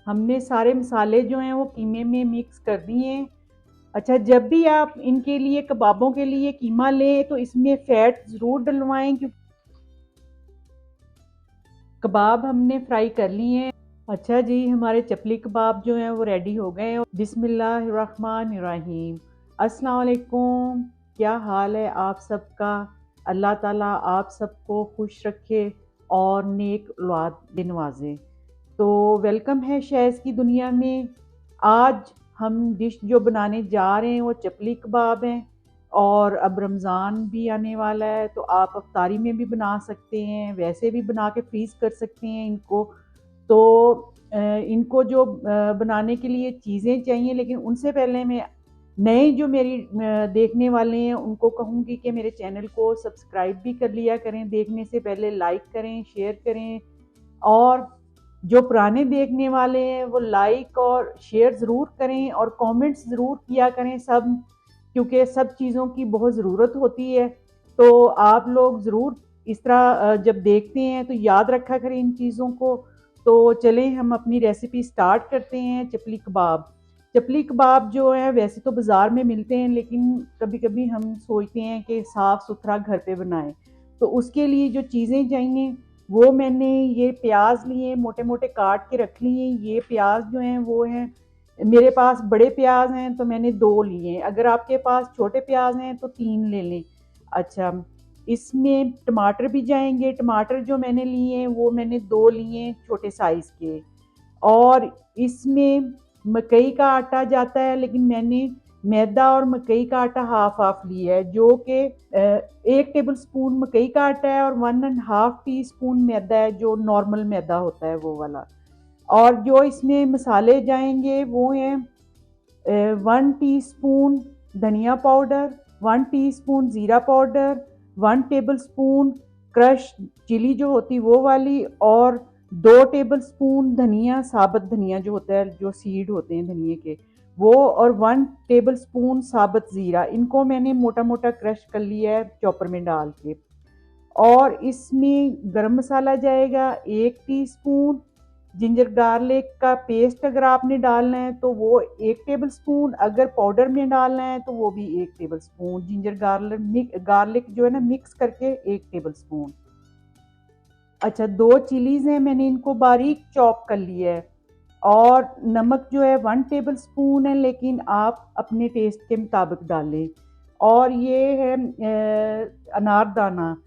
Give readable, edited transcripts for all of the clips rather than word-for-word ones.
हमने सारे मसाले जो हैं वो कीमे में मिक्स कर दिए हैं। अच्छा, जब भी आप इनके लिए कबाबों के लिए कीमा लें तो इसमें फ़ैट ज़रूर डलवाएं, क्योंकि कबाब हमने फ्राई कर लिए हैं। अच्छा जी, हमारे चपली कबाब जो हैं वो रेडी हो गए हैं। बिस्मिल्लाहिर्रहमानिर्रहीम। अस्सलाम वालेकुम। क्या हाल है आप सबका? अल्लाह ताला आप सबको खुश रखे और नेक औलाद दे नवाजे। तो वेलकम है शहज़ की दुनिया में। आज हम डिश जो बनाने जा रहे हैं वो चपली कबाब हैं, और अब रमज़ान भी आने वाला है तो आप अफ्तारी में भी बना सकते हैं, वैसे भी बना के फ्रीज़ कर सकते हैं इनको। तो इनको जो बनाने के लिए चीज़ें चाहिए, लेकिन उनसे पहले मैं नए जो मेरी देखने वाले हैं उनको कहूँगी कि मेरे चैनल को सब्सक्राइब भी कर लिया करें, देखने से पहले लाइक करें, शेयर करें। और जो पुराने देखने वाले हैं वो लाइक और शेयर ज़रूर करें और कमेंट्स ज़रूर किया करें सब, क्योंकि सब चीज़ों की बहुत ज़रूरत होती है। तो आप लोग ज़रूर इस तरह जब देखते हैं तो याद रखा करें इन चीज़ों को। तो चलें हम अपनी रेसिपी स्टार्ट करते हैं। चपली कबाब। चपली कबाब जो है वैसे तो बाज़ार में मिलते हैं, लेकिन कभी कभी हम सोचते हैं कि साफ़ सुथरा घर पे बनाएं। तो उसके लिए जो चीज़ें चाहिए वो मैंने ये प्याज लिए, मोटे मोटे काट के रख लिए। ये प्याज जो हैं वो हैं, मेरे पास बड़े प्याज हैं तो मैंने 2 लिए हैं, अगर आपके पास छोटे प्याज हैं तो 3 ले लें। अच्छा, इसमें टमाटर भी जाएंगे। टमाटर जो मैंने लिए हैं वो मैंने 2 लिए हैं छोटे साइज़ के। और इसमें मकई का आटा जाता है, लेकिन मैंने मैदा और मकई का आटा हाफ हाफ लिया है, जो कि 1 टेबल स्पून मकई का आटा है और 1.5 टी स्पून मैदा है, जो नॉर्मल मैदा होता है वो वाला। और जो इसमें मसाले जाएंगे वो हैं 1 टीस्पून धनिया पाउडर, 1 टीस्पून ज़ीरा powder, 1 tablespoon crush chilli जो होती वो वाली, और 2 टेबल स्पून धनिया, साबुत धनिया जो होता है, जो सीड होते हैं धनिए के वो, और 1 टेबल स्पून साबुत ज़ीरा। इनको मैंने मोटा मोटा क्रश कर लिया है चॉपर में डाल के। और इसमें गरम मसाला जाएगा 1 टीस्पून। जिंजर गार्लिक का पेस्ट अगर आपने डालना है तो वो 1 टेबल स्पून, अगर पाउडर में डालना है तो वो भी 1 table spoon. Ginger garlic garlic जो है ना मिक्स करके 1 टेबल स्पून। अच्छा, 2 चिलीज़ हैं, मैंने इनको बारीक चॉप कर लिया है। और नमक जो है 1 टेबल स्पून है, लेकिन आप अपने टेस्ट के मुताबिक डालें। और ये है अनारदाना।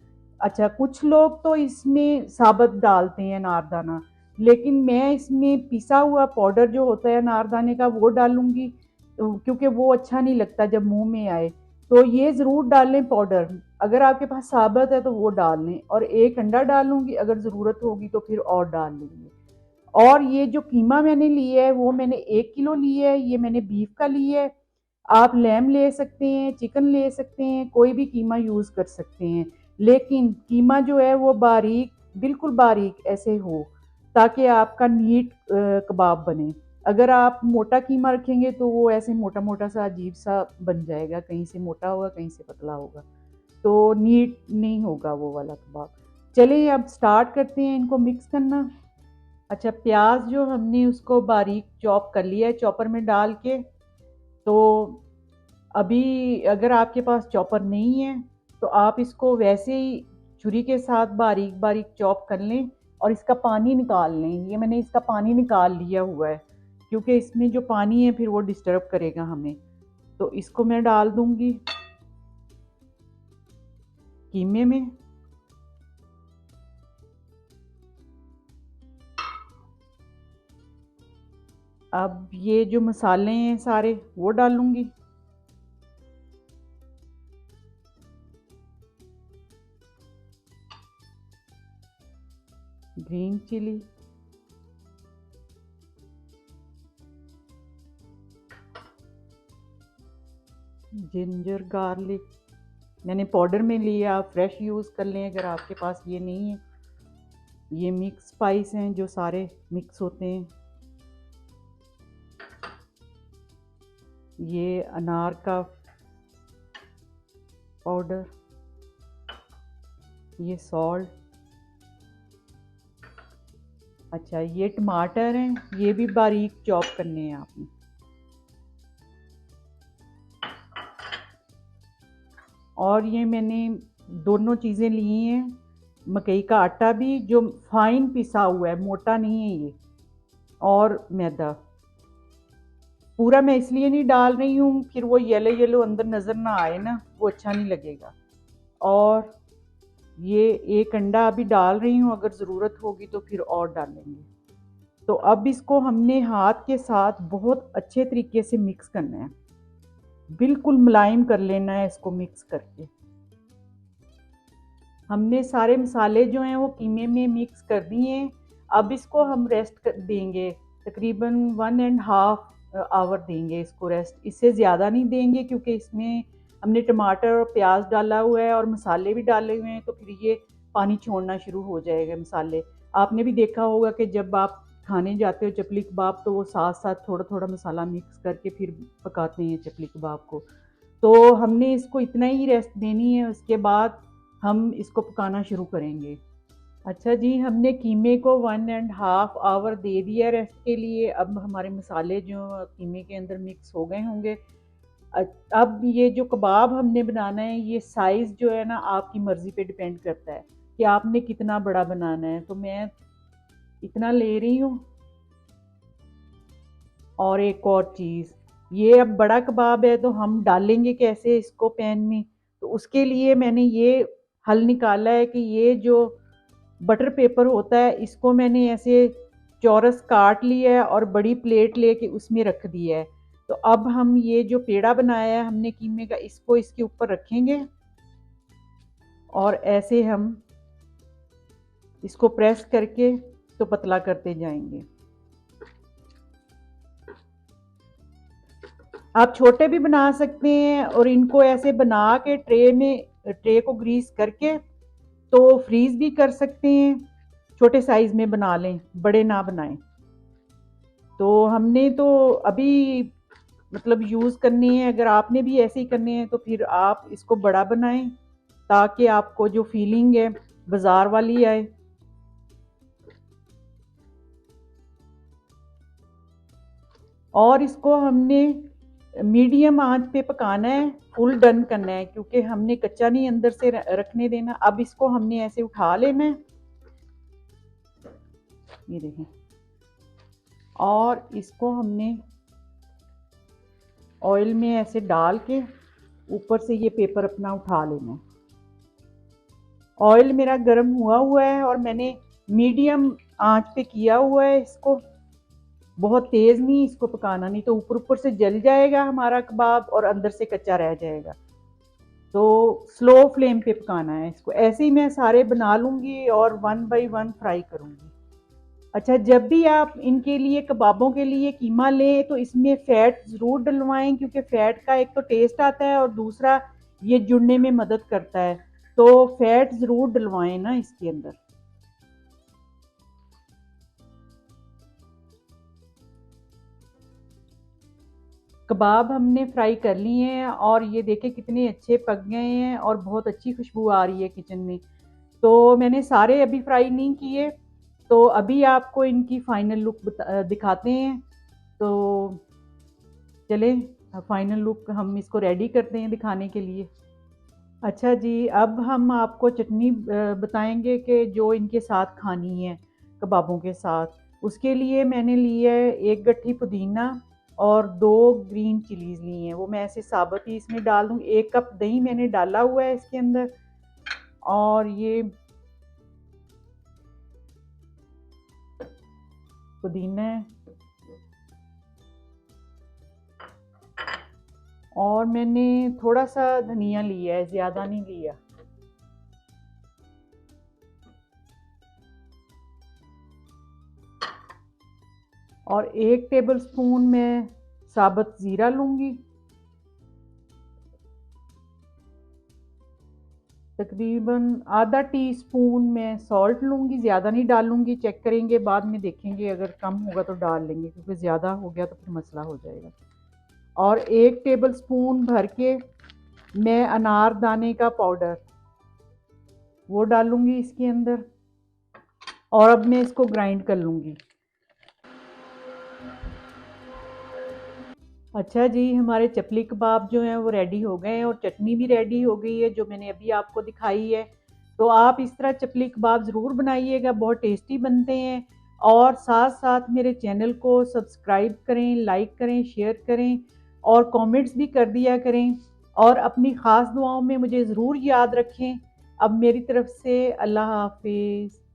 अच्छा, कुछ लोग तो इसमें साबुत डालते हैं अनारदाना, लेकिन मैं इसमें पिसा हुआ पाउडर जो होता है अनारदाने का वो डालूंगी, क्योंकि वो अच्छा नहीं लगता जब मुंह में आए। तो ये ज़रूर डालें पाउडर। अगर आपके पास साबुत है तो वो डाल लें, और 1 अंडा डालूंगी, अगर ज़रूरत होगी तो फिर और डाल लेंगे। और ये जो कीमा मैंने लिया है वो मैंने 1 किलो लिया है, ये मैंने बीफ का लिया है। आप लैम ले सकते हैं, चिकन ले सकते हैं, कोई भी कीमा यूज़ कर सकते हैं, लेकिन कीमा जो है वो बारीक, बिल्कुल बारीक ऐसे हो, ताकि आपका नीट कबाब बने। अगर आप मोटा कीमा रखेंगे तो वो ऐसे मोटा मोटा सा अजीब सा बन जाएगा, कहीं से मोटा होगा कहीं से पतला होगा, तो नीट नहीं होगा वो वाला कबाब। चलिए अब स्टार्ट करते हैं इनको मिक्स करना। अच्छा, प्याज जो हमने उसको बारीक चॉप कर लिया है चॉपर में डाल के। तो अभी अगर आपके पास चॉपर नहीं है तो आप इसको वैसे ही छुरी के साथ बारीक बारीक चॉप कर लें और इसका पानी निकाल लें। ये मैंने इसका पानी निकाल लिया हुआ है, क्योंकि इसमें जो पानी है फिर वो डिस्टर्ब करेगा हमें। तो इसको मैं डाल दूंगी कीमे में। अब ये जो मसाले हैं सारे वो डालूंगी। ग्रीन चिली, जिंजर गार्लिक मैंने पाउडर में लिया, आप फ्रेश यूज़ कर लें अगर आपके पास ये नहीं है। ये मिक्स स्पाइस हैं जो सारे मिक्स होते हैं। ये अनार का पाउडर, ये सॉल्ट, अच्छा, ये टमाटर हैं, ये भी बारीक चॉप करने हैं आपने। और ये मैंने दोनों चीज़ें ली हैं, मकई का आटा भी जो फाइन पिसा हुआ है, मोटा नहीं है ये, और मैदा। पूरा मैं इसलिए नहीं डाल रही हूँ, फिर वो येलो येलो अंदर नज़र ना आए ना, वो अच्छा नहीं लगेगा। और ये एक अंडा अभी डाल रही हूँ, अगर ज़रूरत होगी तो फिर और डालेंगे। तो अब इसको हमने हाथ के साथ बहुत अच्छे तरीके से मिक्स करना है, बिल्कुल मुलायम कर लेना है इसको मिक्स करके। हमने सारे मसाले जो हैं वो कीमे में मिक्स कर दिए हैं। अब इसको हम रेस्ट कर देंगे, तकरीबन 1.5 आवर देंगे इसको रेस्ट, इससे ज़्यादा नहीं देंगे, क्योंकि इसमें हमने टमाटर और प्याज डाला हुआ है और मसाले भी डाले हुए हैं, तो फिर ये पानी छोड़ना शुरू हो जाएगा मसाले। आपने भी देखा होगा कि जब आप खाने जाते हो चपली कबाब, तो वो साथ साथ थोड़ा थोड़ा मसाला मिक्स करके फिर पकाते हैं चपली कबाब को। तो हमने इसको इतना ही रेस्ट देनी है, उसके बाद हम इसको पकाना शुरू करेंगे। अच्छा जी, हमने कीमे को 1.5 आवर दे दिया रेस्ट के लिए। अब हमारे मसाले जो कीमे के अंदर मिक्स हो गए होंगे। अब ये जो कबाब हमने बनाना है, ये साइज़ जो है ना आपकी मर्ज़ी पे डिपेंड करता है कि आपने कितना बड़ा बनाना है। तो मैं इतना ले रही हूँ। और एक और चीज़, ये अब बड़ा कबाब है तो हम डालेंगे कैसे इसको पैन में, तो उसके लिए मैंने ये हल निकाला है कि ये जो बटर पेपर होता है, इसको मैंने ऐसे चौरस काट लिया है और बड़ी प्लेट लेके उसमें रख दिया है। तो अब हम ये जो पेड़ा बनाया है हमने कीमे का, इसको इसके ऊपर रखेंगे और ऐसे हम इसको प्रेस करके तो पतला करते जाएंगे। आप छोटे भी बना सकते हैं, और इनको ऐसे बना के ट्रे को ग्रीस करके तो फ्रीज भी कर सकते हैं। छोटे साइज में बना लें, बड़े ना बनाएं। तो हमने तो अभी मतलब यूज़ करने हैं, अगर आपने भी ऐसे ही करने हैं तो फिर आप इसको बड़ा बनाएं, ताकि आपको जो फीलिंग है बाजार वाली आए। और इसको हमने मीडियम आंच पे पकाना है, फुल डन करना है, क्योंकि हमने कच्चा नहीं अंदर से रखने देना। अब इसको हमने ऐसे उठा लेना है, ये देखें, और इसको हमने ऑयल में ऐसे डाल के ऊपर से ये पेपर अपना उठा लेना है। ऑयल मेरा गर्म हुआ हुआ है और मैंने मीडियम आंच पे किया हुआ है इसको, बहुत तेज़ नहीं इसको पकाना, नहीं तो ऊपर ऊपर से जल जाएगा हमारा कबाब और अंदर से कच्चा रह जाएगा। तो स्लो फ्लेम पे पकाना है इसको। ऐसे ही मैं सारे बना लूँगी और 1 बाय 1 फ्राई करूँगी। अच्छा, जब भी आप इनके लिए कबाबों के लिए कीमा लें तो इसमें फ़ैट ज़रूर डलवाएं, क्योंकि फ़ैट का एक तो टेस्ट आता है और दूसरा ये जुड़ने में मदद करता है। तो फ़ैट ज़रूर डलवाएं ना इसके अंदर। कबाब हमने फ्राई कर लिए हैं और ये देखें कितने अच्छे पक गए हैं और बहुत अच्छी खुशबू आ रही है किचन में। तो मैंने सारे अभी फ्राई नहीं किए, तो अभी आपको इनकी फाइनल लुक दिखाते हैं। तो चलें, फाइनल लुक हम इसको रेडी करते हैं दिखाने के लिए। अच्छा जी, अब हम आपको चटनी बताएंगे कि जो इनके साथ खानी है कबाबों के साथ। उसके लिए मैंने ली है एक गट्ठी पुदीना और 2 ग्रीन चिलीज़ ली हैं, वो मैं ऐसे साबुत ही इसमें डाल दूँ। 1 कप दही मैंने डाला हुआ है इसके अंदर। और ये पुदीना है, और मैंने थोड़ा सा धनिया लिया है, ज़्यादा नहीं लिया। और 1 टेबल स्पून मैं साबुत ज़ीरा लूँगी। तकरीबन आधा टीस्पून मैं सॉल्ट लूँगी, ज़्यादा नहीं डालूँगी, चेक करेंगे बाद में देखेंगे, अगर कम होगा तो डाल लेंगे, क्योंकि ज़्यादा हो गया तो फिर मसला हो जाएगा। और 1 टेबल स्पून भर के मैं अनारदाने का पाउडर वो डालूँगी इसके अंदर। और अब मैं इसको ग्राइंड कर लूँगी। अच्छा जी, हमारे चपली कबाब जो हैं वो रेडी हो गए हैं और चटनी भी रेडी हो गई है जो मैंने अभी आपको दिखाई है। तो आप इस तरह चपली कबाब ज़रूर बनाइएगा, बहुत टेस्टी बनते हैं। और साथ-साथ मेरे चैनल को सब्सक्राइब करें, लाइक करें, शेयर करें और कमेंट्स भी कर दिया करें। और अपनी ख़ास दुआओं में मुझे ज़रूर याद रखें। अब मेरी तरफ से अल्लाह हाफ़िज़।